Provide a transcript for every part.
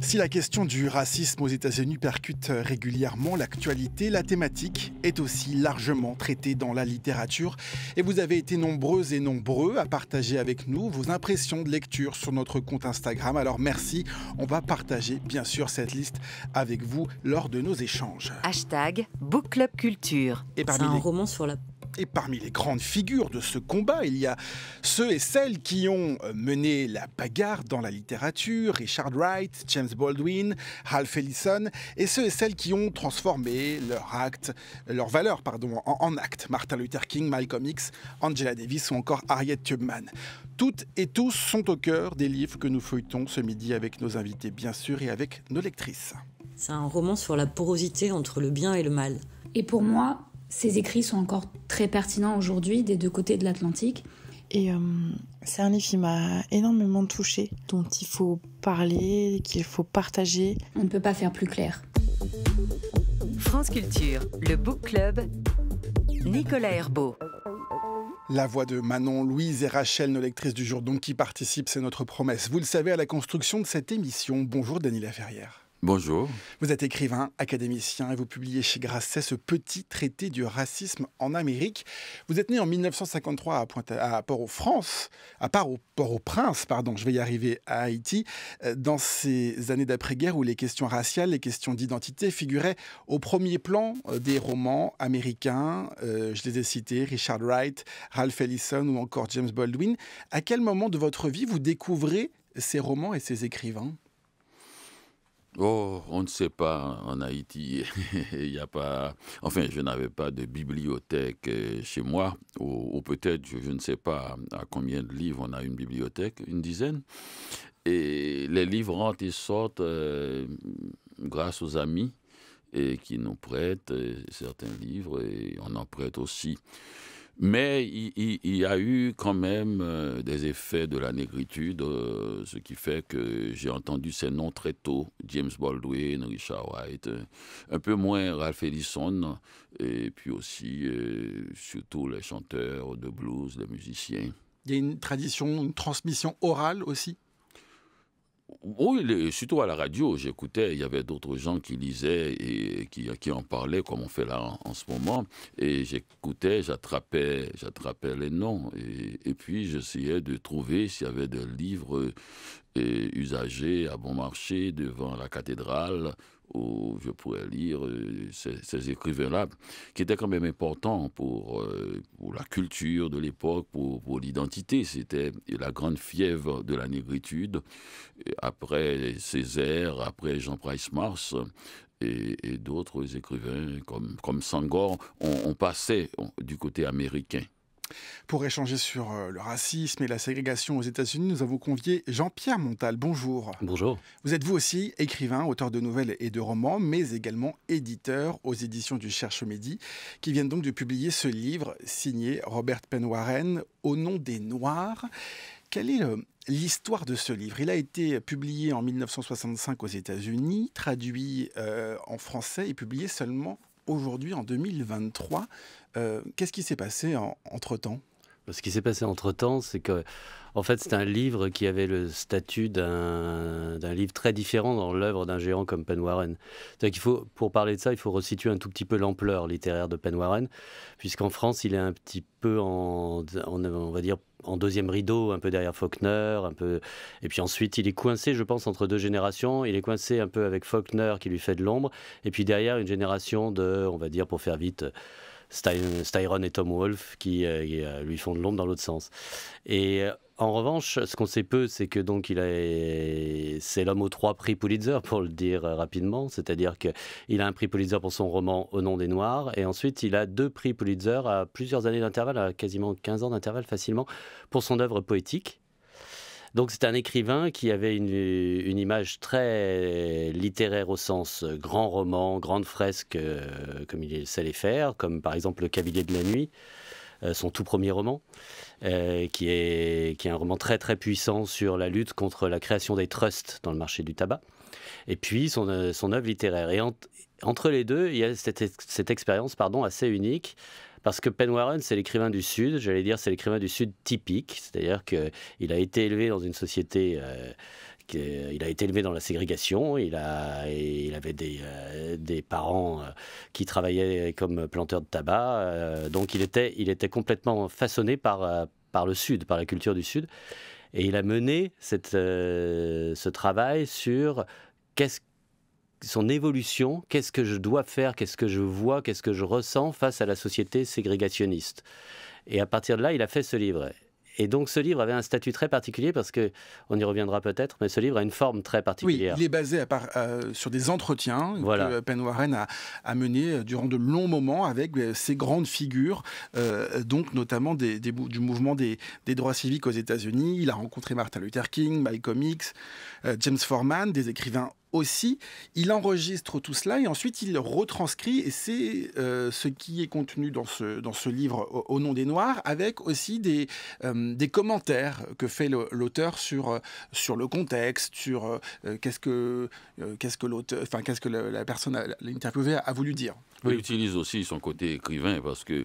Si la question du racisme aux États-Unis percute régulièrement l'actualité, la thématique est aussi largement traitée dans la littérature. Et vous avez été nombreuses et nombreux à partager avec nous vos impressions de lecture sur notre compte Instagram. Alors merci, on va partager bien sûr cette liste avec vous lors de nos échanges. Book Club Culture. Et C'est un roman sur la... Et parmi les grandes figures de ce combat, il y a ceux et celles qui ont mené la bagarre dans la littérature, Richard Wright, James Baldwin, Ralph Ellison, et ceux et celles qui ont transformé leur valeur en actes, Martin Luther King, Malcolm X, Angela Davis ou encore Harriet Tubman. Toutes et tous sont au cœur des livres que nous feuilletons ce midi avec nos invités, bien sûr, et avec nos lectrices. C'est un roman sur la porosité entre le bien et le mal. Et pour moi, ces écrits sont encore très pertinents aujourd'hui des deux côtés de l'Atlantique. Et c'est un livre qui m'a énormément touchée, dont il faut parler, qu'il faut partager. On ne peut pas faire plus clair. France Culture, le Book Club, Nicolas Herbeau. La voix de Manon, Louise et Rachel, nos lectrices du jour, donc qui participent, c'est notre promesse. Vous le savez, à la construction de cette émission. Bonjour Denis Laferrière. Bonjour. Vous êtes écrivain, académicien et vous publiez chez Grasset ce petit traité du racisme en Amérique. Vous êtes né en 1953 à Port-au-Prince, je vais y arriver, à Haïti, dans ces années d'après-guerre où les questions raciales, les questions d'identité figuraient au premier plan des romans américains. Je les ai cités, Richard Wright, Ralph Ellison ou encore James Baldwin. À quel moment de votre vie vous découvrez ces romans et ces écrivains ? Oh, on ne sait pas, en Haïti, il n'y a pas... Enfin, je n'avais pas de bibliothèque chez moi, ou peut-être, je ne sais pas à combien de livres on a une bibliothèque, une dizaine. Et les livres rentrent et sortent grâce aux amis qui nous prêtent certains livres, et on en prête aussi. Mais il y a eu quand même des effets de la négritude, ce qui fait que j'ai entendu ces noms très tôt, James Baldwin, Richard Wright, un peu moins Ralph Ellison, et puis aussi surtout les chanteurs de blues, les musiciens. Il y a une tradition, une transmission orale aussi ? Oui, surtout à la radio, j'écoutais, il y avait d'autres gens qui lisaient et qui en parlaient, comme on fait là en ce moment, et j'écoutais, j'attrapais les noms, et puis j'essayais de trouver s'il y avait des livres usagés à bon marché devant la cathédrale, où je pourrais lire ces écrivains-là, qui étaient quand même importants pour la culture de l'époque, pour l'identité. C'était la grande fièvre de la négritude. Après Césaire, après Jean Price Mars et d'autres écrivains comme Senghor, on passait du côté américain. Pour échanger sur le racisme et la ségrégation aux États-Unis, nous avons convié Jean-Pierre Montal. Bonjour. Bonjour. Vous êtes vous aussi écrivain, auteur de nouvelles et de romans, mais également éditeur aux éditions du Cherche-Midi, qui viennent donc de publier ce livre signé Robert Penn Warren, Au nom des Noirs. Quelle est l'histoire de ce livre ? Il a été publié en 1965 aux États-Unis, traduit en français et publié seulement aujourd'hui, en 2023. Qu'est-ce qui s'est passé entre-temps ? Ce qui s'est passé entre-temps, c'est que, en fait, c'est un livre qui avait le statut d'un livre très différent dans l'œuvre d'un géant comme Penn Warren. C'est-à-dire qu'il faut, pour parler de ça, il faut resituer un tout petit peu l'ampleur littéraire de Penn Warren, puisqu'en France, il est un petit peu on va dire, en deuxième rideau, un peu derrière Faulkner, et puis ensuite il est coincé, je pense, entre deux générations. Il est coincé un peu avec Faulkner qui lui fait de l'ombre, et puis derrière une génération de, on va dire, pour faire vite, Styron et Tom Wolfe qui lui font de l'ombre dans l'autre sens. Et en revanche, ce qu'on sait peu, c'est que donc c'est l'homme aux 3 prix Pulitzer, pour le dire rapidement, c'est-à-dire qu'il a un prix Pulitzer pour son roman Au nom des Noirs, et ensuite il a 2 prix Pulitzer à plusieurs années d'intervalle, à quasiment 15 ans d'intervalle facilement, pour son œuvre poétique. Donc c'est un écrivain qui avait une image très littéraire au sens grand roman, grande fresque, comme il sait les faire, comme par exemple Le Cavalier de la Nuit, son tout premier roman, qui est un roman très très puissant sur la lutte contre la création des trusts dans le marché du tabac. Et puis son œuvre littéraire. Et entre les deux, il y a cette expérience assez unique, Parce que Pen Warren, c'est l'écrivain du Sud, j'allais dire, c'est l'écrivain du Sud typique, c'est-à-dire qu'il a été élevé dans une société... il a été élevé dans la ségrégation, il avait des parents qui travaillaient comme planteurs de tabac, donc il était complètement façonné par le Sud, par la culture du Sud. Et il a mené ce travail sur son évolution, qu'est-ce que je dois faire, qu'est-ce que je vois, qu'est-ce que je ressens face à la société ségrégationniste. Et à partir de là, il a fait ce livre. Et donc ce livre avait un statut très particulier parce que, on y reviendra peut-être, mais ce livre a une forme très particulière. Oui, il est basé sur des entretiens que Pen Warren a menés durant de longs moments avec ces grandes figures, donc notamment du mouvement des droits civiques aux États-Unis. Il a rencontré Martin Luther King, Malcolm X, James Forman, des écrivains aussi. Il enregistre tout cela et ensuite il retranscrit, et c'est ce qui est contenu dans ce livre Au nom des Noirs, avec aussi des commentaires que fait l'auteur sur le contexte, sur qu'est-ce que l'auteur, enfin qu'est-ce que la personne, l'interviewé a voulu dire. Il utilise aussi son côté écrivain parce que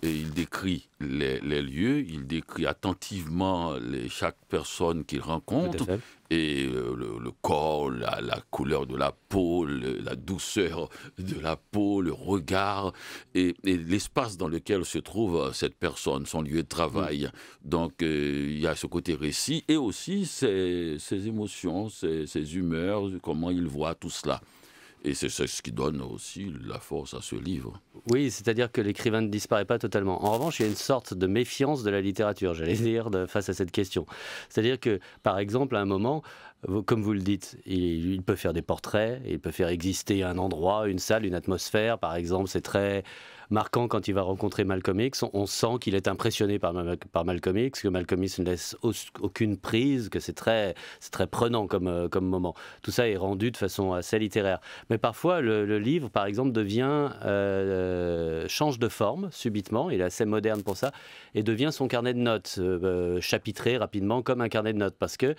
il décrit les lieux, il décrit attentivement chaque personne qu'il rencontre, et le corps, la couleur de la peau, la douceur de la peau, le regard, et l'espace dans lequel se trouve cette personne, son lieu de travail. Donc il y a ce côté récit, et aussi ses émotions, ses humeurs, comment il voit tout cela. Et c'est ce qui donne aussi la force à ce livre. Oui, c'est-à-dire que l'écrivain ne disparaît pas totalement. En revanche, il y a une sorte de méfiance de la littérature, j'allais dire, face à cette question. C'est-à-dire que, par exemple, à un moment, comme vous le dites, il peut faire des portraits, il peut faire exister un endroit, une salle, une atmosphère. Par exemple, c'est très marquant quand il va rencontrer Malcolm X. On sent qu'il est impressionné par Malcolm X, que Malcolm X ne laisse aucune prise, que c'est très prenant comme moment. Tout ça est rendu de façon assez littéraire. Mais parfois, le livre, par exemple, change de forme subitement, il est assez moderne pour ça, et devient son carnet de notes, chapitré rapidement comme un carnet de notes. Parce que,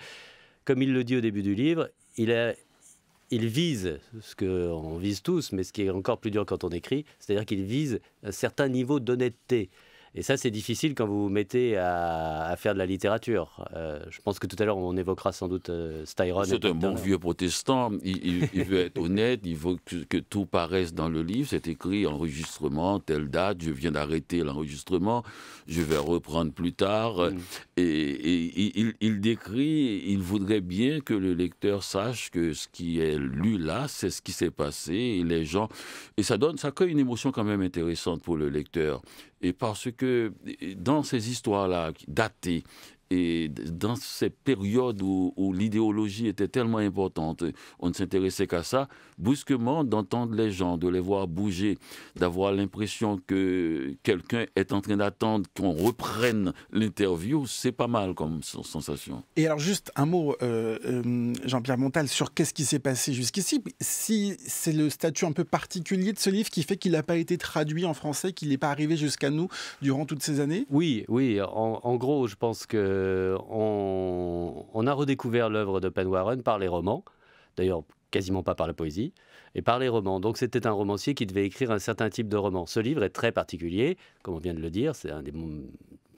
comme il le dit au début du livre, il vise ce qu'on vise tous, mais ce qui est encore plus dur quand on écrit, c'est-à-dire qu'il vise un certain niveau d'honnêteté. Et ça, c'est difficile quand vous vous mettez à faire de la littérature. Je pense que tout à l'heure, on évoquera sans doute Styron. C'est un bon vieux protestant. Il veut être honnête, il veut que tout paraisse dans le livre. C'est écrit enregistrement, telle date, je viens d'arrêter l'enregistrement, je vais reprendre plus tard. Et il décrit, il voudrait bien que le lecteur sache que ce qui est lu là, c'est ce qui s'est passé. Et les gens... Et ça crée une émotion quand même intéressante pour le lecteur. Et parce que dans ces histoires-là, datées, et dans ces périodes où l'idéologie était tellement importante, on ne s'intéressait qu'à ça, brusquement, d'entendre les gens, de les voir bouger, d'avoir l'impression que quelqu'un est en train d'attendre qu'on reprenne l'interview, c'est pas mal comme sensation. Et alors juste un mot, Jean-Pierre Montal, sur qu'est-ce qui s'est passé jusqu'ici. Si c'est le statut un peu particulier de ce livre qui fait qu'il n'a pas été traduit en français, qu'il n'est pas arrivé jusqu'à nous durant toutes ces années ? Oui. En gros, je pense que on a redécouvert l'œuvre de Pen Warren par les romans, d'ailleurs quasiment pas par la poésie, et par les romans. Donc c'était un romancier qui devait écrire un certain type de roman. Ce livre est très particulier, comme on vient de le dire, c'est un des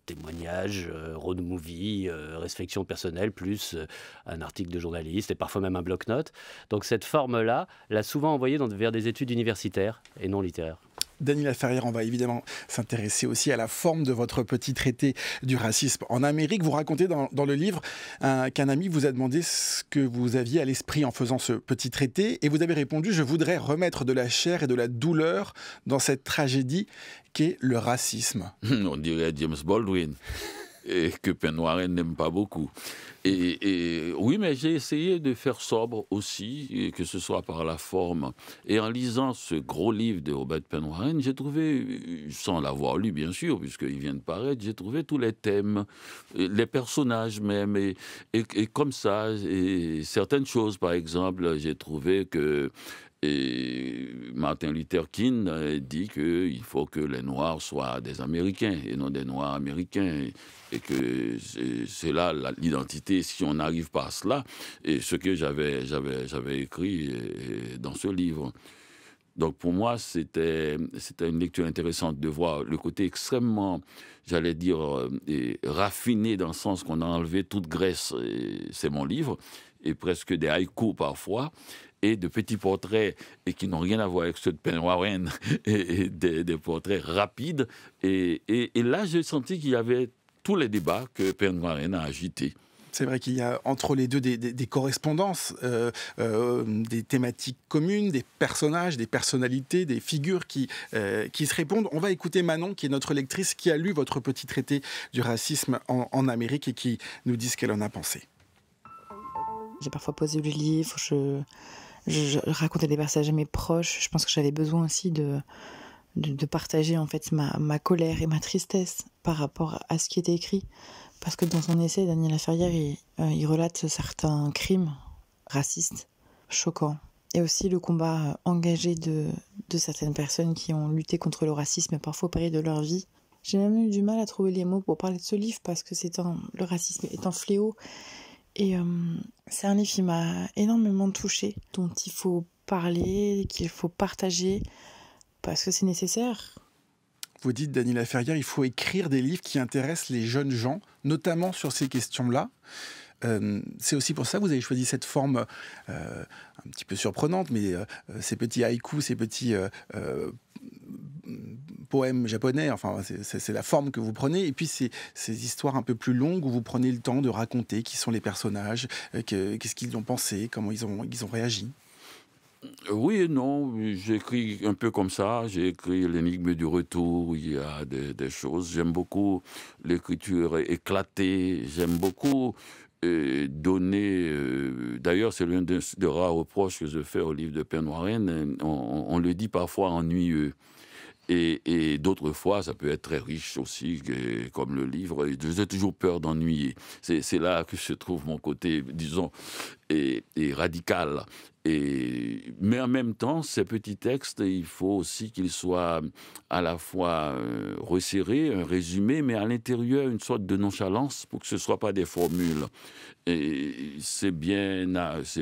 témoignages, road movie, réflexion personnelle, plus un article de journaliste et parfois même un bloc-notes. Donc cette forme-là l'a souvent envoyé vers des études universitaires et non littéraires. Dany Laferrière, on va évidemment s'intéresser aussi à la forme de votre petit traité du racisme en Amérique. Vous racontez dans le livre qu'un ami vous a demandé ce que vous aviez à l'esprit en faisant ce petit traité, et vous avez répondu « Je voudrais remettre de la chair et de la douleur dans cette tragédie qu'est le racisme ». On dirait James Baldwin, et que Pen Warren n'aime pas beaucoup. Et oui, mais j'ai essayé de faire sobre aussi, que ce soit par la forme. Et en lisant ce gros livre de Robert Pen Warren, j'ai trouvé, sans l'avoir lu bien sûr, puisqu'il vient de paraître, j'ai trouvé tous les thèmes, les personnages même, et comme ça, et certaines choses, par exemple, j'ai trouvé que... Et Martin Luther King dit qu'il faut que les Noirs soient des Américains et non des Noirs américains. Et que c'est là l'identité, si on n'arrive pas à cela, et ce que j'avais écrit dans ce livre. Donc pour moi, c'était une lecture intéressante de voir le côté extrêmement, j'allais dire, raffiné, dans le sens qu'on a enlevé toute graisse. C'est mon livre, et presque des haïkus parfois, et de petits portraits et qui n'ont rien à voir avec ceux de Pen Warren, et des portraits rapides. Et là, j'ai senti qu'il y avait tous les débats que Pen Warren a agités. C'est vrai qu'il y a entre les deux des correspondances, des thématiques communes, des personnages, des personnalités, des figures qui se répondent. On va écouter Manon, qui est notre lectrice, qui a lu votre petit traité du racisme en Amérique et qui nous dit ce qu'elle en a pensé. J'ai parfois posé le livre, je racontais des passages à mes proches. Je pense que j'avais besoin aussi de partager en fait ma colère et ma tristesse par rapport à ce qui était écrit. Parce que dans son essai, Daniel Laferrière, il relate certains crimes racistes, choquants. Et aussi le combat engagé de certaines personnes qui ont lutté contre le racisme et parfois au péril de leur vie. J'ai même eu du mal à trouver les mots pour parler de ce livre parce que le racisme est un fléau. Et c'est un livre qui m'a énormément touchée, dont il faut parler, qu'il faut partager, parce que c'est nécessaire. Vous dites, Daniel Laferrière, il faut écrire des livres qui intéressent les jeunes gens, notamment sur ces questions-là. C'est aussi pour ça que vous avez choisi cette forme un petit peu surprenante, mais ces petits haïkus, ces petits poèmes japonais, enfin, c'est la forme que vous prenez, et puis ces histoires un peu plus longues où vous prenez le temps de raconter qui sont les personnages, qu'est-ce qu'ils ont pensé, comment ils ont réagi. Oui et non, j'écris un peu comme ça, j'ai écrit L'énigme du retour, il y a des choses, j'aime beaucoup l'écriture éclatée, j'aime beaucoup donner, d'ailleurs c'est l'un des rares reproches que je fais au livre de Pen Warren, on le dit parfois ennuyeux. Et d'autres fois, ça peut être très riche aussi, comme le livre. J'ai toujours peur d'ennuyer. C'est là que je trouve mon côté, disons, et radical. Mais en même temps, ces petits textes, il faut aussi qu'ils soient à la fois resserrés, un résumé, mais à l'intérieur, une sorte de nonchalance pour que ce ne soit pas des formules. Et c'est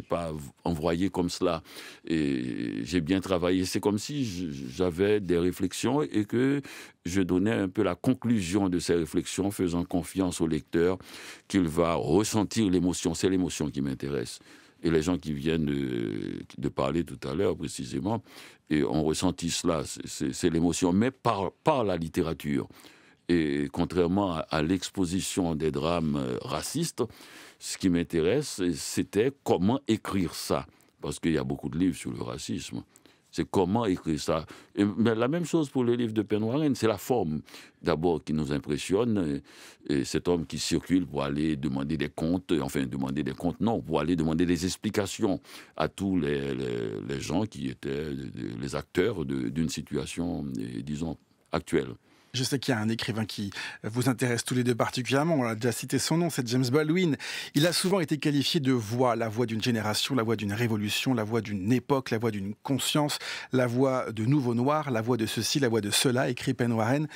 pas envoyé comme cela. Et j'ai bien travaillé. C'est comme si j'avais des réflexions et que je donnais un peu la conclusion de ces réflexions, faisant confiance au lecteur qu'il va ressentir l'émotion. C'est l'émotion qui m'intéresse. Et les gens qui viennent de parler tout à l'heure, précisément, et ont ressenti cela, c'est l'émotion, mais par la littérature. Et contrairement à l'exposition des drames racistes, ce qui m'intéresse, c'était comment écrire ça. Parce qu'il y a beaucoup de livres sur le racisme. C'est comment écrire ça. Mais la même chose pour les livres de Pen Warren, c'est la forme d'abord qui nous impressionne. Et cet homme qui circule pour aller demander des comptes, non, pour aller demander des explications à tous les gens qui étaient les acteurs d'une situation, disons, actuelle. Je sais qu'il y a un écrivain qui vous intéresse tous les deux particulièrement. On a déjà cité son nom, c'est James Baldwin. Il a souvent été qualifié de voix, la voix d'une génération, la voix d'une révolution, la voix d'une époque, la voix d'une conscience, la voix de Nouveau Noir, la voix de ceci, la voix de cela, écrit Pen Warren.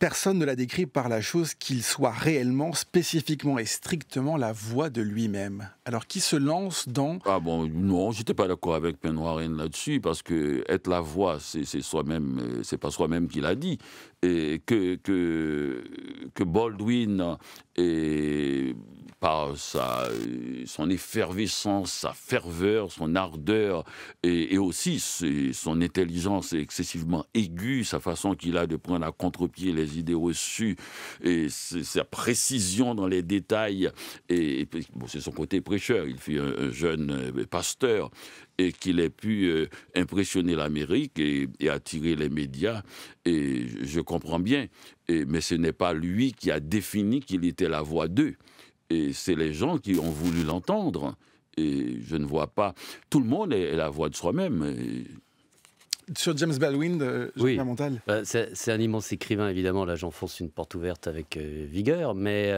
Personne ne l'a décrit par la chose qu'il soit réellement, spécifiquement et strictement la voix de lui-même. Alors, qui se lance dans... Ah bon, non, j'étais pas d'accord avec Pen Warren là-dessus, parce que être la voix, c'est soi-même, c'est pas soi-même qui l'a dit. Et que Baldwin, par son effervescence, sa ferveur, son ardeur, et aussi son intelligence excessivement aiguë, sa façon qu'il a de prendre à contre-pied les idées reçues, et sa précision dans les détails, et bon, c'est son côté prêcheur. Il fut un jeune pasteur, et qu'il ait pu impressionner l'Amérique et attirer les médias, et je comprends bien. Mais ce n'est pas lui qui a défini qu'il était la voix d'eux. Et c'est les gens qui ont voulu l'entendre. Et je ne vois pas... Tout le monde est la voix de soi-même. sur James Baldwin de Jean-Pierre Montal. C'est un immense écrivain, évidemment. Là, j'enfonce une porte ouverte avec vigueur. Mais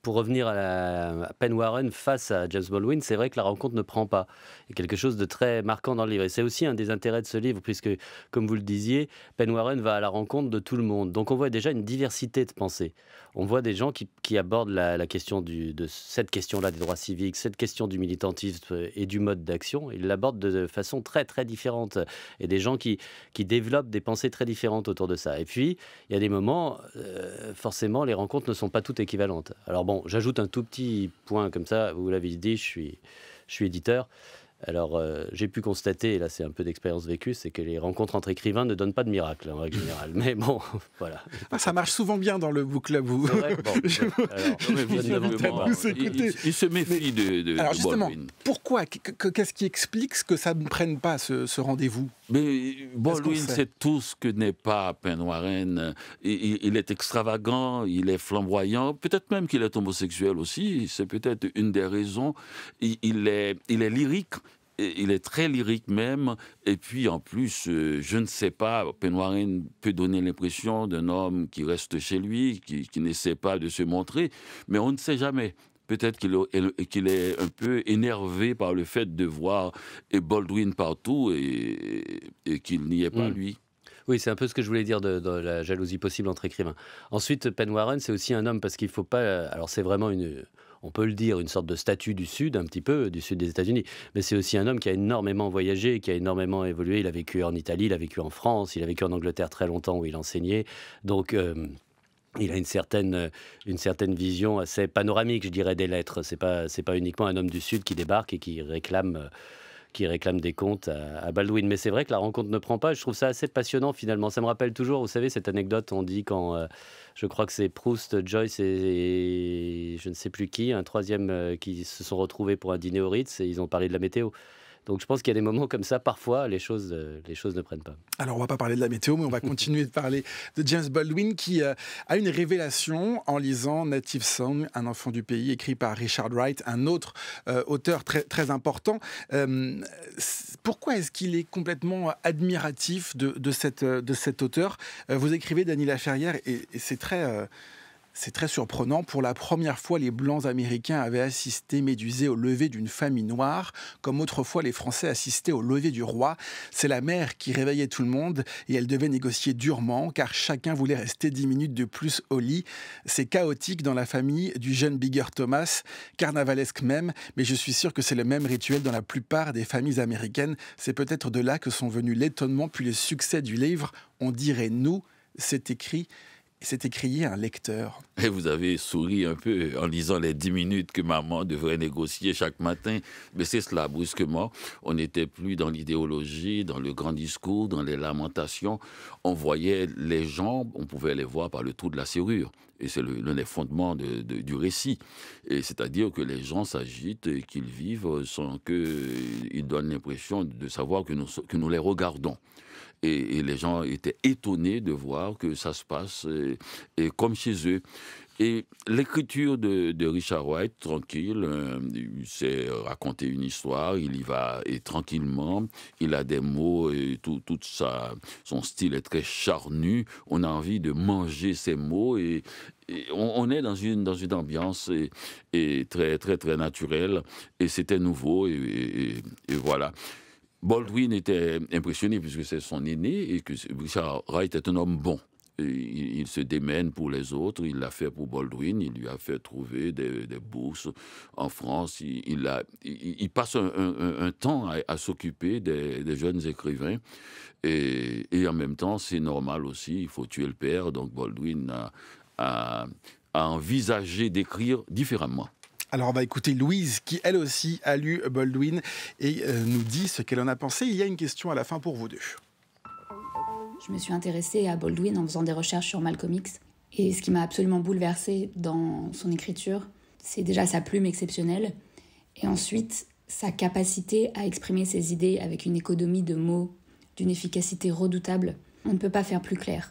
pour revenir à Pen Warren face à James Baldwin, c'est vrai que la rencontre ne prend pas. Il y a quelque chose de très marquant dans le livre. Et c'est aussi un des intérêts de ce livre, puisque, comme vous le disiez, Pen Warren va à la rencontre de tout le monde. Donc on voit déjà une diversité de pensées. On voit des gens qui abordent la question de cette question-là des droits civiques, cette question du militantisme et du mode d'action. Ils l'abordent de façon très, très différente. Et des gens qui développent des pensées très différentes autour de ça. Et puis, il y a des moments, forcément, les rencontres ne sont pas toutes équivalentes. Alors bon, j'ajoute un tout petit point comme ça. Vous l'avez dit, je suis éditeur. Alors, j'ai pu constater, et là c'est un peu d'expérience vécue, c'est que les rencontres entre écrivains ne donnent pas de miracle en règle générale. Mais bon, voilà. Ça marche souvent bien dans le book club. C'est vrai. Bon, il se méfie de Alors justement, Baldwin. pourquoi? Qu'est-ce qui explique que ça ne prenne pas ce rendez-vous? Mais Baldwin, c'est tout ce que n'est pas Pen Warren. Il est extravagant, il est flamboyant, peut-être même qu'il est homosexuel aussi. C'est peut-être une des raisons. Il est lyrique. Il est très lyrique même, et puis en plus, je ne sais pas, Pen Warren peut donner l'impression d'un homme qui reste chez lui, qui n'essaie pas de se montrer, mais on ne sait jamais. Peut-être qu'il est un peu énervé par le fait de voir Baldwin partout et qu'il n'y est pas lui. Oui, c'est un peu ce que je voulais dire de la jalousie possible entre écrivains. Ensuite, Pen Warren, c'est aussi un homme, parce qu'il ne faut pas... Alors c'est vraiment on peut le dire, une sorte de statue du Sud, un petit peu, du Sud des États-Unis. Mais c'est aussi un homme qui a énormément voyagé, qui a énormément évolué. Il a vécu en Italie, il a vécu en France, il a vécu en Angleterre très longtemps où il enseignait. Donc, il a une certaine vision assez panoramique, je dirais, des lettres. C'est pas uniquement un homme du Sud qui débarque et qui réclame des comptes à Baldwin. Mais c'est vrai que la rencontre ne prend pas. Je trouve ça assez passionnant, finalement. Ça me rappelle toujours, vous savez, cette anecdote, on dit quand... je crois que c'est Proust, Joyce et je ne sais plus qui, un troisième qui se sont retrouvés pour un dîner au Ritz et ils ont parlé de la météo. Donc je pense qu'il y a des moments comme ça, parfois, les choses ne prennent pas. Alors on va pas parler de la météo, mais on va continuer de parler de James Baldwin qui a une révélation en lisant Native Son, un enfant du pays, écrit par Richard Wright, un autre auteur très, très important. Pourquoi est-ce qu'il est complètement admiratif de cet auteur? Vous écrivez, Dany Laferrière, et c'est très surprenant. Pour la première fois, les Blancs américains avaient assisté médusés au lever d'une famille noire, comme autrefois les Français assistaient au lever du roi. C'est la mère qui réveillait tout le monde et elle devait négocier durement, car chacun voulait rester 10 minutes de plus au lit. C'est chaotique dans la famille du jeune Bigger Thomas, carnavalesque même, mais je suis sûr que c'est le même rituel dans la plupart des familles américaines. C'est peut-être de là que sont venus l'étonnement puis le succès du livre. On dirait nous, c'est écrié un lecteur. Et vous avez souri un peu en lisant les 10 minutes que maman devrait négocier chaque matin. Mais c'est cela, brusquement. On n'était plus dans l'idéologie, dans le grand discours, dans les lamentations. On voyait les gens, on pouvait les voir par le trou de la serrure. Et c'est l'un des fondements du récit. Et c'est-à-dire que les gens s'agitent et qu'ils vivent sans qu'ils donnent l'impression de savoir que nous les regardons. Et les gens étaient étonnés de voir que ça se passe et comme chez eux. Et l'écriture de Richard Wright, tranquille, il sait raconter une histoire, il y va et tranquillement, il a des mots, et son style est très charnu, on a envie de manger ces mots et on est dans une ambiance et très, très, très naturelle et c'était nouveau et voilà. Baldwin était impressionné puisque c'est son aîné et que Richard Wright est un homme bon. Il se démène pour les autres, il l'a fait pour Baldwin, il lui a fait trouver des bourses en France. Il passe un temps à s'occuper des jeunes écrivains et en même temps c'est normal aussi, il faut tuer le père, donc Baldwin a envisagé d'écrire différemment. Alors on va écouter Louise qui elle aussi a lu Baldwin et nous dit ce qu'elle en a pensé. Il y a une question à la fin pour vous deux. Je me suis intéressée à Baldwin en faisant des recherches sur Malcolm X. Et ce qui m'a absolument bouleversée dans son écriture, c'est déjà sa plume exceptionnelle et ensuite sa capacité à exprimer ses idées avec une économie de mots, d'une efficacité redoutable. On ne peut pas faire plus clair.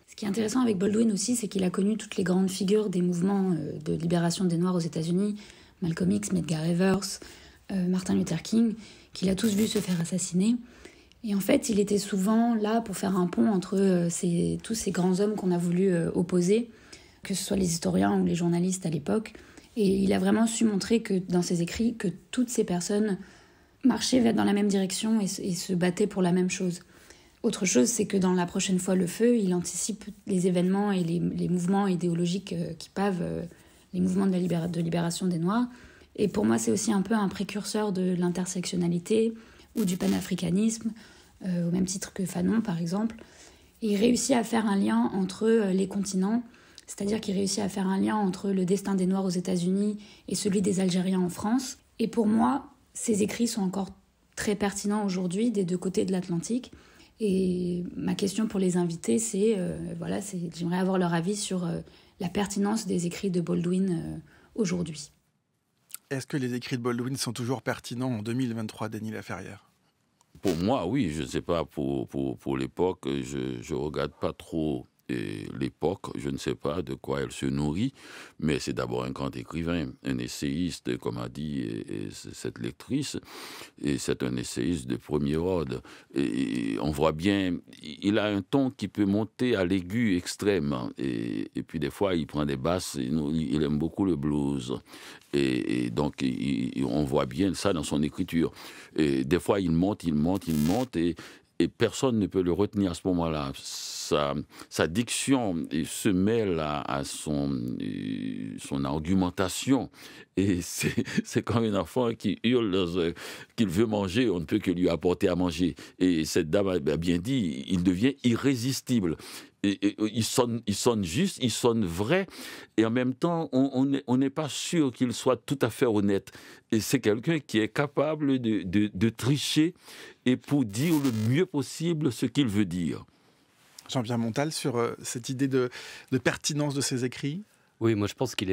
Ce qui est intéressant avec Baldwin aussi, c'est qu'il a connu toutes les grandes figures des mouvements de libération des Noirs aux États-Unis, Malcolm X, Medgar Evers, Martin Luther King, qu'il a tous vu se faire assassiner. Et en fait, il était souvent là pour faire un pont entre tous ces grands hommes qu'on a voulu opposer, que ce soit les historiens ou les journalistes à l'époque. Et il a vraiment su montrer que dans ses écrits, que toutes ces personnes marchaient dans la même direction et se battaient pour la même chose. Autre chose, c'est que dans La prochaine fois le feu, il anticipe les événements et les mouvements idéologiques qui pavent les mouvements de libération des Noirs. Et pour moi, c'est aussi un peu un précurseur de l'intersectionnalité ou du panafricanisme, au même titre que Fanon, par exemple. Et il réussit à faire un lien entre les continents, c'est-à-dire qu'il réussit à faire un lien entre le destin des Noirs aux États-Unis et celui des Algériens en France. Et pour moi, ces écrits sont encore très pertinents aujourd'hui des deux côtés de l'Atlantique. Et ma question pour les invités, c'est j'aimerais avoir leur avis sur la pertinence des écrits de Baldwin aujourd'hui. Est-ce que les écrits de Baldwin sont toujours pertinents en 2023, Denis Laferrière ? Pour moi, oui, je ne sais pas, pour l'époque, je ne regarde pas trop l'époque, je ne sais pas de quoi elle se nourrit, mais c'est d'abord un grand écrivain, un essayiste, comme a dit cette lectrice, et c'est un essayiste de premier ordre. Et on voit bien, il a un ton qui peut monter à l'aigu extrême, et puis des fois il prend des basses, il aime beaucoup le blues, et donc on voit bien ça dans son écriture. Et des fois il monte, et personne ne peut le retenir à ce moment-là. Sa diction se mêle à son argumentation. Et c'est comme un enfant qui hurle qu'il veut manger, on ne peut que lui apporter à manger. Et cette dame a bien dit, il devient irrésistible. Et il sonne juste, il sonne vrai, et en même temps, on n'est pas sûr qu'il soit tout à fait honnête. Et c'est quelqu'un qui est capable de tricher et pour dire le mieux possible ce qu'il veut dire. Jean-Pierre Montal, sur cette idée de pertinence de ses écrits ? Oui, moi je pense qu'il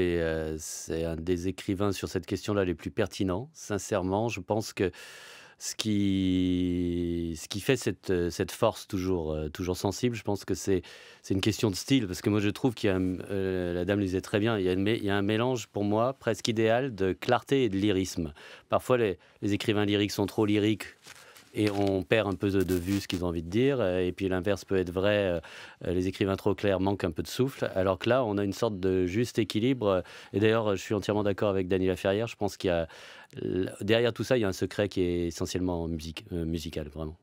c'est un des écrivains sur cette question-là les plus pertinents. Sincèrement, je pense que ce qui fait cette force toujours sensible, je pense que c'est une question de style, parce que moi je trouve qu'il y a, la dame le disait très bien, il y a un mélange pour moi presque idéal de clarté et de lyrisme. Parfois les écrivains lyriques sont trop lyriques, et on perd un peu de vue ce qu'ils ont envie de dire, et puis l'inverse peut être vrai, les écrivains trop clairs manquent un peu de souffle, alors que là on a une sorte de juste équilibre, et d'ailleurs je suis entièrement d'accord avec Denis Laferrière, je pense qu'il y a, derrière tout ça il y a un secret qui est essentiellement musical, vraiment.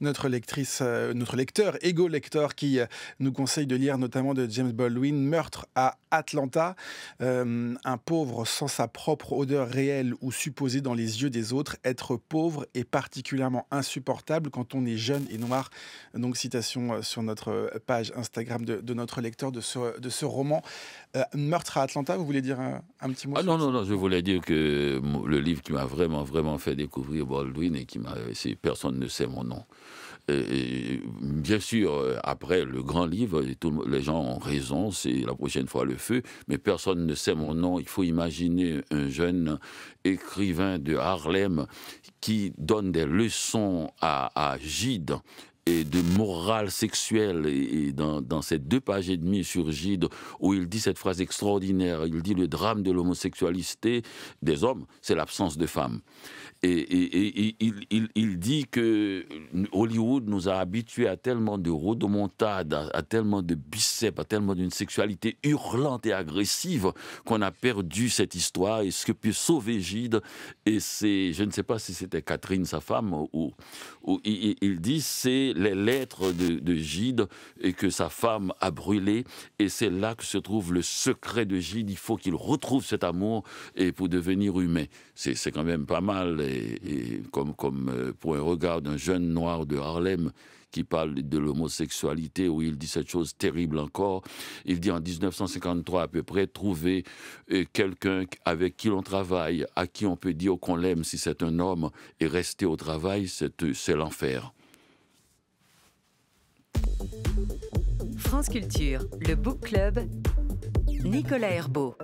Notre lecteur, Ego Lecteur, qui nous conseille de lire notamment de James Baldwin, Meurtre à Atlanta, un pauvre sans sa propre odeur réelle ou supposée dans les yeux des autres. Être pauvre est particulièrement insupportable quand on est jeune et noir. Donc citation sur notre page Instagram de notre lecteur de ce roman. Meurtre à Atlanta, vous voulez dire un petit mot? Non, je voulais dire que le livre qui m'a vraiment fait découvrir Baldwin et c'est Personne ne sait mon nom. Et bien sûr, après le grand livre, les gens ont raison, c'est La prochaine fois le feu, mais Personne ne sait mon nom. Il faut imaginer un jeune écrivain de Harlem qui donne des leçons à Gide et de morale sexuelle, et dans ces 2 pages et demie sur Gide, où il dit cette phrase extraordinaire, il dit: le drame de l'homosexualité des hommes, c'est l'absence de femmes. Et il dit que Hollywood nous a habitués à tellement de rodomontades, à tellement de biceps, à tellement d'une sexualité hurlante et agressive qu'on a perdu cette histoire et ce que peut sauver Gide. Et je ne sais pas si c'était Catherine, sa femme, ou il dit c'est les lettres de Gide et que sa femme a brûlé. Et c'est là que se trouve le secret de Gide. Il faut qu'il retrouve cet amour et pour devenir humain. C'est quand même pas mal. Et comme pour un regard d'un jeune noir de Harlem qui parle de l'homosexualité, où il dit cette chose terrible encore. Il dit en 1953 à peu près, trouver quelqu'un avec qui l'on travaille, à qui on peut dire qu'on l'aime si c'est un homme, et rester au travail, c'est l'enfer. France Culture, le Book Club, Nicolas Herbeau.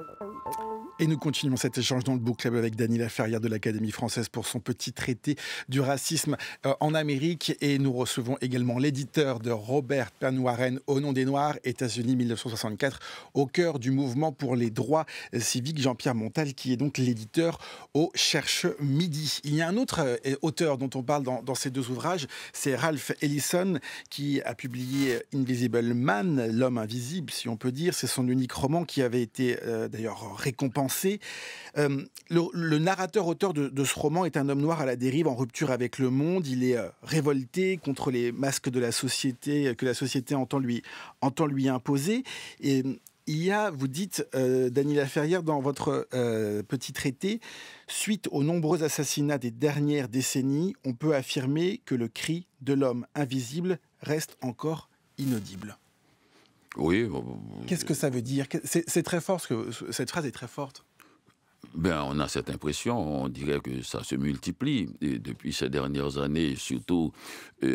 Et nous continuons cet échange dans le Book Club avec Dany Laferrière de l'Académie française pour son petit traité du racisme en Amérique. Et nous recevons également l'éditeur de Robert Penn Warren, Au nom des Noirs, États-Unis 1964, au cœur du mouvement pour les droits civiques, Jean-Pierre Montal, qui est donc l'éditeur au Cherche Midi. Il y a un autre auteur dont on parle dans ces deux ouvrages, c'est Ralph Ellison, qui a publié Invisible Man, l'homme invisible, si on peut dire. C'est son unique roman qui avait été d'ailleurs récompensé. Le narrateur-auteur de ce roman est un homme noir à la dérive, en rupture avec le monde. Il est révolté contre les masques de la société que la société entend lui imposer. Et il y a, vous dites, Dany Laferrière, dans votre petit traité, suite aux nombreux assassinats des dernières décennies, on peut affirmer que le cri de l'homme invisible reste encore inaudible. Oui. Qu'est-ce que ça veut dire ? C'est très fort, cette phrase est très forte. Ben, on a cette impression, on dirait que ça se multiplie et depuis ces dernières années, surtout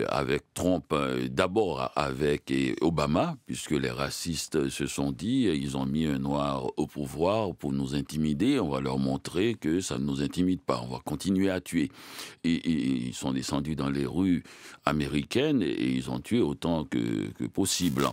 avec Trump, d'abord avec Obama, puisque les racistes se sont dit, ils ont mis un noir au pouvoir pour nous intimider, on va leur montrer que ça ne nous intimide pas, on va continuer à tuer. Et ils sont descendus dans les rues américaines et ils ont tué autant que possible.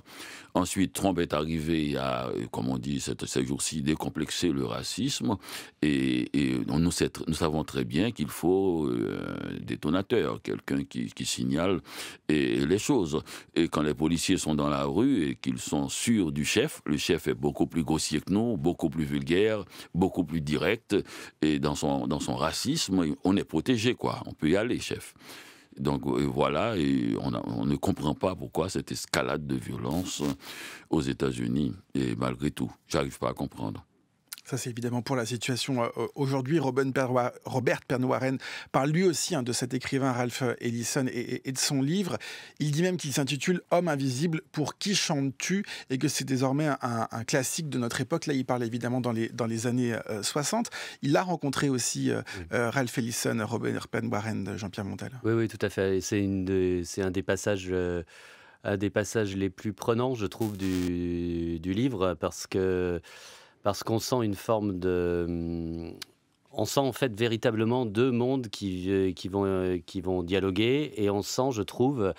Ensuite, Trump est arrivé à, comme on dit ces jours-ci, décomplexer le racisme. Et nous savons très bien qu'il faut un détonateur, quelqu'un qui signale les choses. Et quand les policiers sont dans la rue et qu'ils sont sûrs du chef, le chef est beaucoup plus grossier que nous, beaucoup plus vulgaire, beaucoup plus direct. Et dans son racisme, on est protégé, quoi. On peut y aller, chef. Donc voilà, et on ne comprend pas pourquoi cette escalade de violence aux États-Unis. Et malgré tout, j'arrive pas à comprendre. Ça, c'est évidemment pour la situation aujourd'hui. Robert Penn Warren parle lui aussi de cet écrivain Ralph Ellison et de son livre. Il dit même qu'il s'intitule « Homme invisible, pour qui chantes-tu ?» et que c'est désormais un classique de notre époque. Là, il parle évidemment dans les années 60. Il a rencontré aussi Ralph Ellison, Robert Penn Warren, Jean-Pierre Montal. Oui, tout à fait. C'est un des passages... un des passages les plus prenants, je trouve, du livre, parce qu'on sent une forme de... On sent en fait véritablement deux mondes qui vont dialoguer, et on sent, je trouve...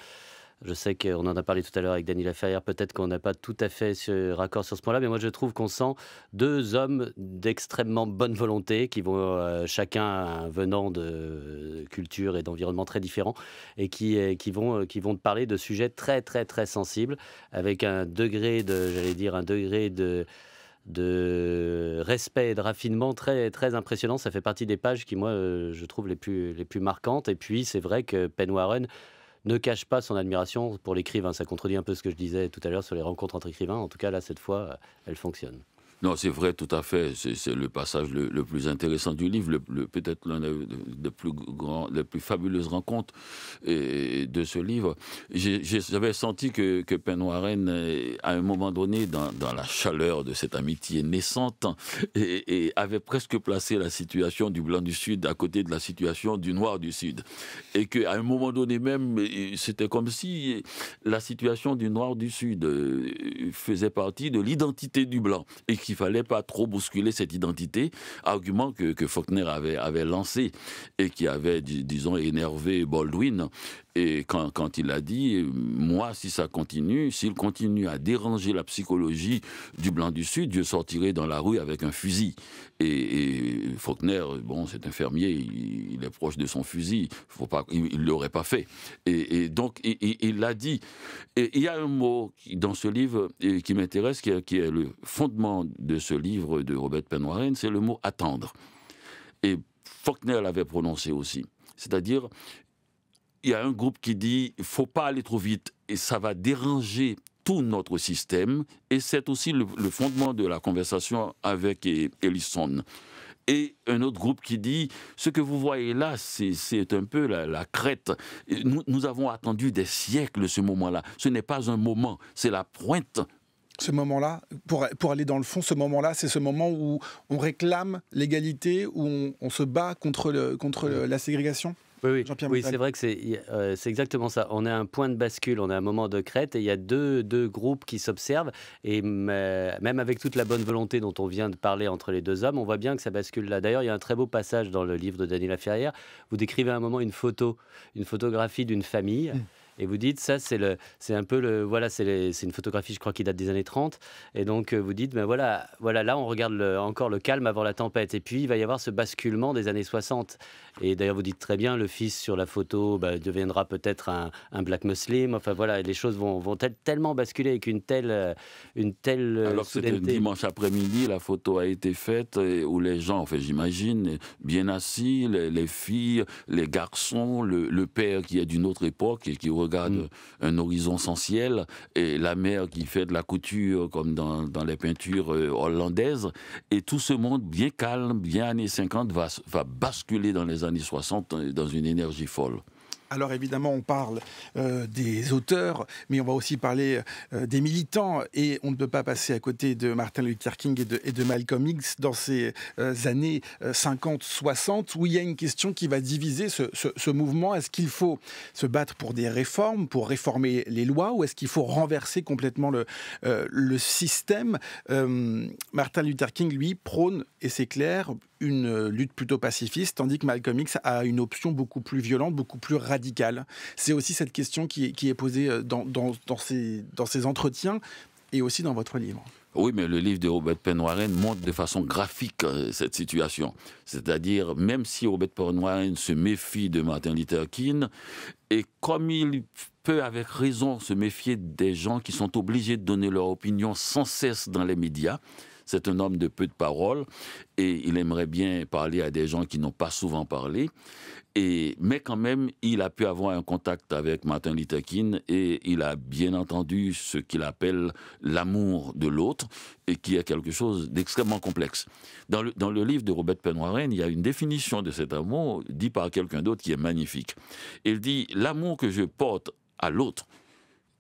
Je sais qu'on en a parlé tout à l'heure avec Dany Laferrière, peut-être qu'on n'a pas tout à fait raccord sur ce point-là, mais moi je trouve qu'on sent deux hommes d'extrêmement bonne volonté qui vont, chacun venant de cultures et d'environnements très différents, et qui vont te parler de sujets très très très sensibles, avec un degré de respect et de raffinement très, très impressionnant. Ça fait partie des pages qui, moi, je trouve les plus marquantes. Et puis, c'est vrai que Penn Warren ne cache pas son admiration pour l'écrivain. Ça contredit un peu ce que je disais tout à l'heure sur les rencontres entre écrivains. En tout cas, là, cette fois, elle fonctionne. Non, c'est vrai, tout à fait. C'est le passage le plus intéressant du livre, peut-être l'un des plus fabuleuses rencontres de ce livre. J'avais senti que Penn Warren, à un moment donné, dans la chaleur de cette amitié naissante, et avait presque placé la situation du blanc du Sud à côté de la situation du noir du Sud. Et qu'à un moment donné même, c'était comme si la situation du noir du Sud faisait partie de l'identité du blanc. Et qu'il ne fallait pas trop bousculer cette identité, argument que Faulkner avait lancé et qui avait, disons, énervé Baldwin. Et quand il a dit, moi, s'il continue à déranger la psychologie du blanc du Sud, je sortirai dans la rue avec un fusil. Et Faulkner, bon, c'est un fermier, il est proche de son fusil, il ne l'aurait pas fait. Et donc, il l'a dit. Et il y a un mot dans ce livre qui m'intéresse, qui est le fondement de ce livre de Robert Penn Warren, c'est le mot « attendre ». Et Faulkner l'avait prononcé aussi. C'est-à-dire, il y a un groupe qui dit « il ne faut pas aller trop vite et ça va déranger tout notre système ». Et c'est aussi le fondement de la conversation avec Ellison. Et un autre groupe qui dit « ce que vous voyez là, c'est un peu la crête. Nous avons attendu des siècles ce moment-là. Ce n'est pas un moment, c'est la pointe. » Ce moment-là, pour aller dans le fond, ce moment-là, c'est ce moment où on réclame l'égalité, où on se bat contre la ségrégation ? Oui, Jean-Pierre oui, Montal. c'est vrai que c'est exactement ça. On a un point de bascule, on a un moment de crête et il y a deux groupes qui s'observent. Et même avec toute la bonne volonté dont on vient de parler entre les deux hommes, on voit bien que ça bascule là. D'ailleurs, il y a un très beau passage dans le livre de Daniela Ferrière. Vous décrivez à un moment une photographie d'une famille. Et vous dites, ça, c'est un peu c'est une photographie, je crois, qui date des années 30. Et donc, vous dites, ben voilà, là, on regarde encore le calme avant la tempête. Et puis, il va y avoir ce basculement des années 60. Et d'ailleurs, vous dites très bien, le fils sur la photo deviendra peut-être un black muslim. Enfin, voilà, les choses vont tellement basculer avec une telle Alors que c'était dimanche après-midi, la photo a été faite où les gens, enfin, j'imagine, bien assis, les filles, les garçons, le père qui est d'une autre époque et qui regarde un horizon sans ciel, et la mère qui fait de la couture comme dans les peintures hollandaises, et tout ce monde bien calme, bien années 50 va basculer dans les années 60 dans une énergie folle. Alors évidemment, on parle des auteurs, mais on va aussi parler des militants. Et on ne peut pas passer à côté de Martin Luther King et de Malcolm X dans ces années 50-60, où il y a une question qui va diviser ce mouvement. Est-ce qu'il faut se battre pour des réformes, pour réformer les lois, ou est-ce qu'il faut renverser complètement le système? Martin Luther King, lui, prône, et c'est clair, une lutte plutôt pacifiste, tandis que Malcolm X a une option beaucoup plus violente, beaucoup plus radicale. C'est aussi cette question qui est posée dans ces entretiens et aussi dans votre livre. Oui, mais le livre de Robert Penn Warren montre de façon graphique cette situation. C'est-à-dire, même si Robert Penn Warren se méfie de Martin Luther King, et comme il peut avec raison se méfier des gens qui sont obligés de donner leur opinion sans cesse dans les médias, c'est un homme de peu de paroles et il aimerait bien parler à des gens qui n'ont pas souvent parlé. Mais quand même, il a pu avoir un contact avec Martin Luther King et il a bien entendu ce qu'il appelle l'amour de l'autre et qui est quelque chose d'extrêmement complexe. Dans le livre de Robert Penn Warren, il y a une définition de cet amour dit par quelqu'un d'autre qui est magnifique. Il dit « L'amour que je porte à l'autre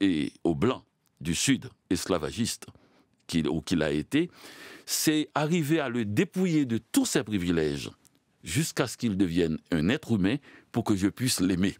et aux Blancs du Sud, esclavagistes, qu'il a été, c'est arriver à le dépouiller de tous ses privilèges jusqu'à ce qu'il devienne un être humain pour que je puisse l'aimer. »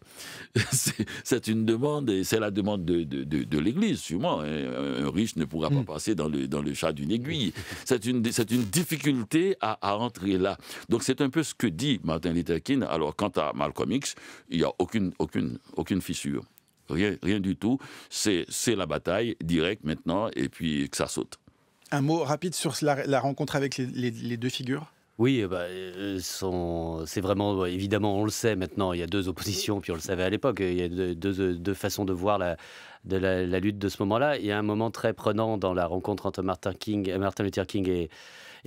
C'est une demande, et c'est la demande de l'Église, sûrement. Un riche ne pourra pas passer dans le chat d'une aiguille. C'est une difficulté à entrer là. Donc c'est un peu ce que dit Martin Luther King. Alors quant à Malcolm X, il n'y a aucune fissure. Rien du tout. C'est la bataille directe maintenant, et puis que ça saute. Un mot rapide sur la rencontre avec les deux figures? Oui, c'est vraiment, évidemment, on le sait maintenant, il y a deux oppositions, puis on le savait à l'époque, il y a deux façons de voir la lutte de ce moment-là. Il y a un moment très prenant dans la rencontre entre Martin Luther King et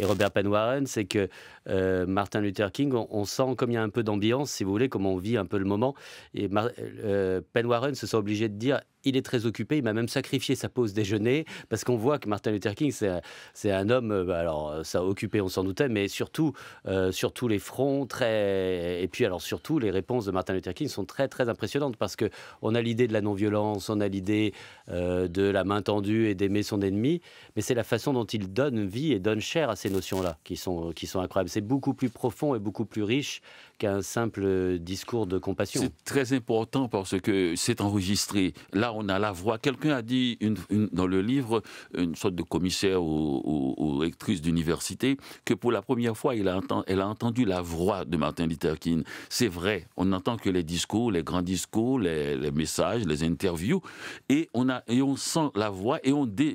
Robert Penn Warren, c'est que Martin Luther King, on sent comme il y a un peu d'ambiance, si vous voulez, comme on vit un peu le moment. Et Penn Warren se sent obligé de dire, il est très occupé, il m'a même sacrifié sa pause déjeuner, parce qu'on voit que Martin Luther King, c'est un homme, alors ça a occupé, on s'en doutait, mais surtout sur tous les fronts, et puis alors surtout les réponses de Martin Luther King sont très très impressionnantes, parce qu'on a l'idée de la non-violence, on a l'idée de la main tendue et d'aimer son ennemi, mais c'est la façon dont il donne vie et donne chair à ces notions-là qui sont incroyables. C'est beaucoup plus profond et beaucoup plus riche qu'un simple discours de compassion. C'est très important parce que c'est enregistré. Là, on a la voix. Quelqu'un a dit dans le livre, une sorte de commissaire ou rectrice d'université, que pour la première fois, elle a entendu la voix de Martin Luther King. C'est vrai, on n'entend que les discours, les grands discours, les messages, les interviews, et on sent la voix, et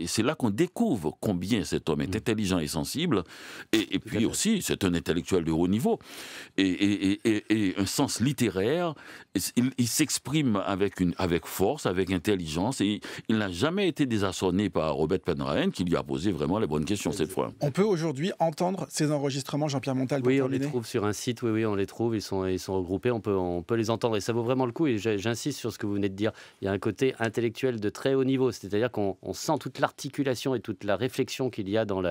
c'est là qu'on découvre combien cet homme est intelligent et sensible, et puis aussi, c'est un intellectuel de haut niveau, et un sens littéraire. Il s'exprime avec force, avec intelligence, et il n'a jamais été désarçonné par Robert Penn Warren, qui lui a posé vraiment les bonnes questions cette fois. On peut aujourd'hui entendre ces enregistrements, Jean-Pierre Montal? Oui, on les trouve sur un site, oui, on les trouve, ils sont regroupés, on peut les entendre, et ça vaut vraiment le coup, et j'insiste sur ce que vous venez de dire, il y a un côté intellectuel de très haut niveau, c'est-à-dire qu'on sent toute l'articulation et toute la réflexion qu'il y a dans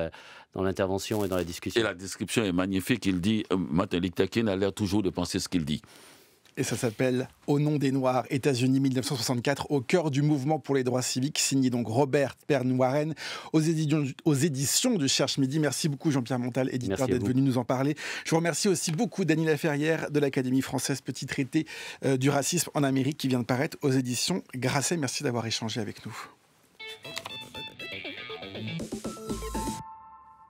l'intervention et dans la discussion. Et la description est magnifique, il dit, Martin Luther King a l'air toujours de penser ce qu'il dit. Et ça s'appelle « Au nom des Noirs, États-Unis 1964 », au cœur du mouvement pour les droits civiques, signé donc Robert Pernouaren aux éditions du Cherche Midi. Merci beaucoup Jean-Pierre Montal, éditeur, d'être venu nous en parler. Je vous remercie aussi beaucoup Dany Laferrière de l'Académie française, petit traité du racisme en Amérique qui vient de paraître aux éditions Grasset. Merci d'avoir échangé avec nous.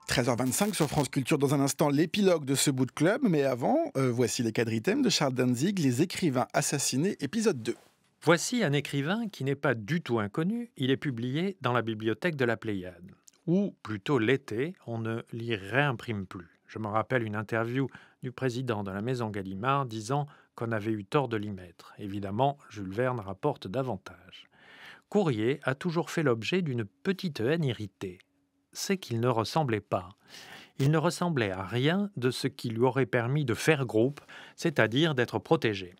13h25 sur France Culture. Dans un instant, l'épilogue de ce book club. Mais avant, voici les quadritèmes de Charles Danzig, Les écrivains assassinés, épisode 2. Voici un écrivain qui n'est pas du tout inconnu. Il est publié dans la bibliothèque de la Pléiade. Ou plutôt l'été, on ne l'y réimprime plus. Je me rappelle une interview du président de la Maison Gallimard disant qu'on avait eu tort de l'y mettre. Évidemment, Jules Verne rapporte davantage. Courrier a toujours fait l'objet d'une petite haine irritée. C'est qu'il ne ressemblait pas. Il ne ressemblait à rien de ce qui lui aurait permis de faire groupe, c'est-à-dire d'être protégé.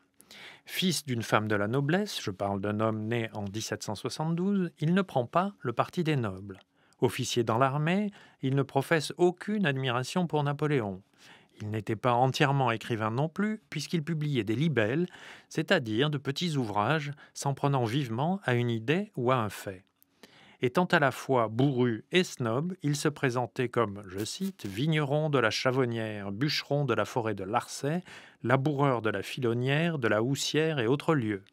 Fils d'une femme de la noblesse, je parle d'un homme né en 1772, il ne prend pas le parti des nobles. Officier dans l'armée, il ne professe aucune admiration pour Napoléon. Il n'était pas entièrement écrivain non plus, puisqu'il publiait des libelles, c'est-à-dire de petits ouvrages, s'en prenant vivement à une idée ou à un fait. Étant à la fois bourru et snob, il se présentait comme, je cite, « vigneron de la Chavonnière, bûcheron de la forêt de Larçay, laboureur de la Filonnière, de la Houssière et autres lieux ».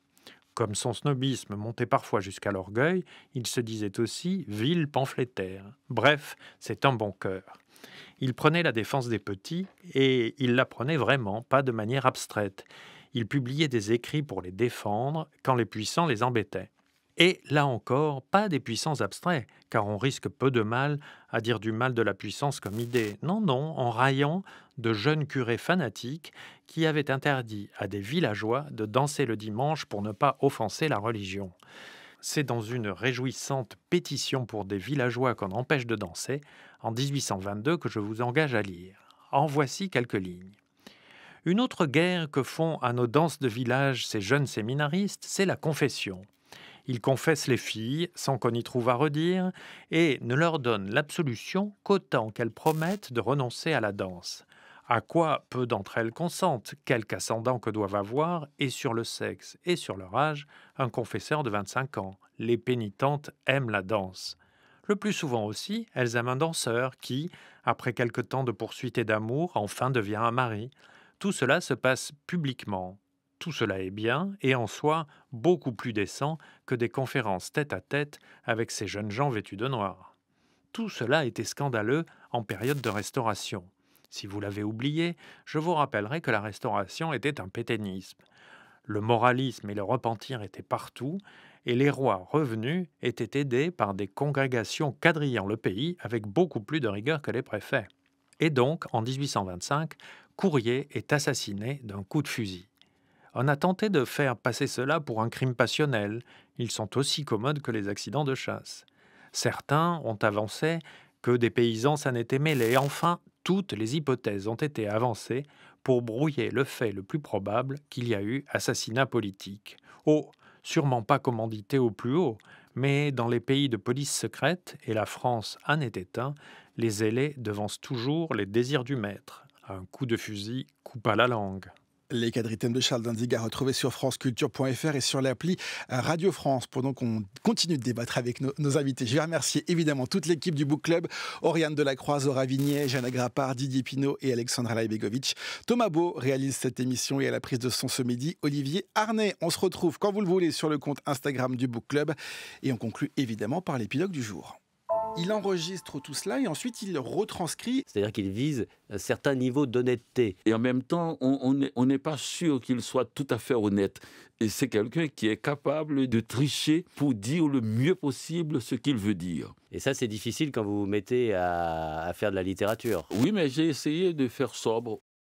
Comme son snobisme montait parfois jusqu'à l'orgueil, il se disait aussi « vil pamphlétaire ». Bref, c'est un bon cœur. Il prenait la défense des petits, et il la prenait vraiment, pas de manière abstraite. Il publiait des écrits pour les défendre quand les puissants les embêtaient. Et là encore, pas des puissants abstraits, car on risque peu de mal à dire du mal de la puissance comme idée. Non, non, en raillant de jeunes curés fanatiques qui avaient interdit à des villageois de danser le dimanche pour ne pas offenser la religion. C'est dans une réjouissante pétition pour des villageois qu'on empêche de danser, en 1822, que je vous engage à lire. En voici quelques lignes. Une autre guerre que font à nos danses de village ces jeunes séminaristes, c'est la confession. Ils confessent les filles sans qu'on y trouve à redire et ne leur donnent l'absolution qu'autant qu'elles promettent de renoncer à la danse. À quoi peu d'entre elles consentent, quelque ascendant que doivent avoir, et sur le sexe et sur leur âge, un confesseur de 25 ans. Les pénitentes aiment la danse. Le plus souvent aussi, elles aiment un danseur qui, après quelque temps de poursuite et d'amour, enfin devient un mari. Tout cela se passe publiquement. Tout cela est bien et en soi beaucoup plus décent que des conférences tête-à-tête avec ces jeunes gens vêtus de noir. Tout cela était scandaleux en période de Restauration. Si vous l'avez oublié, je vous rappellerai que la Restauration était un pétainisme. Le moralisme et le repentir étaient partout et les rois revenus étaient aidés par des congrégations quadrillant le pays avec beaucoup plus de rigueur que les préfets. Et donc, en 1825, Courrier est assassiné d'un coup de fusil. On a tenté de faire passer cela pour un crime passionnel. Ils sont aussi commodes que les accidents de chasse. Certains ont avancé que des paysans s'en étaient mêlés. Enfin, toutes les hypothèses ont été avancées pour brouiller le fait le plus probable qu'il y a eu assassinat politique. Oh, sûrement pas commandité au plus haut, mais dans les pays de police secrète, et la France en était un, les zélés devancent toujours les désirs du maître. Un coup de fusil coupa la langue. Les quadritèmes de Charles Danzig à retrouver sur franceculture.fr et sur l'appli Radio France. Pendant qu'on continue de débattre avec nos invités, je vais remercier évidemment toute l'équipe du Book Club, Oriane Delacroix, Zora Vignet, Jeanne Grappard, Didier Pinault et Alexandra Laibegovic. Thomas Beau réalise cette émission et à la prise de son ce midi, Olivier Arnay. On se retrouve quand vous le voulez sur le compte Instagram du Book Club et on conclut évidemment par l'épilogue du jour. Il enregistre tout cela et ensuite il retranscrit. C'est-à-dire qu'il vise un certain niveau d'honnêteté. Et en même temps, on n'est pas sûr qu'il soit tout à fait honnête. Et c'est quelqu'un qui est capable de tricher pour dire le mieux possible ce qu'il veut dire. Et ça, c'est difficile quand vous vous mettez à faire de la littérature. Oui, mais j'ai essayé de faire sobre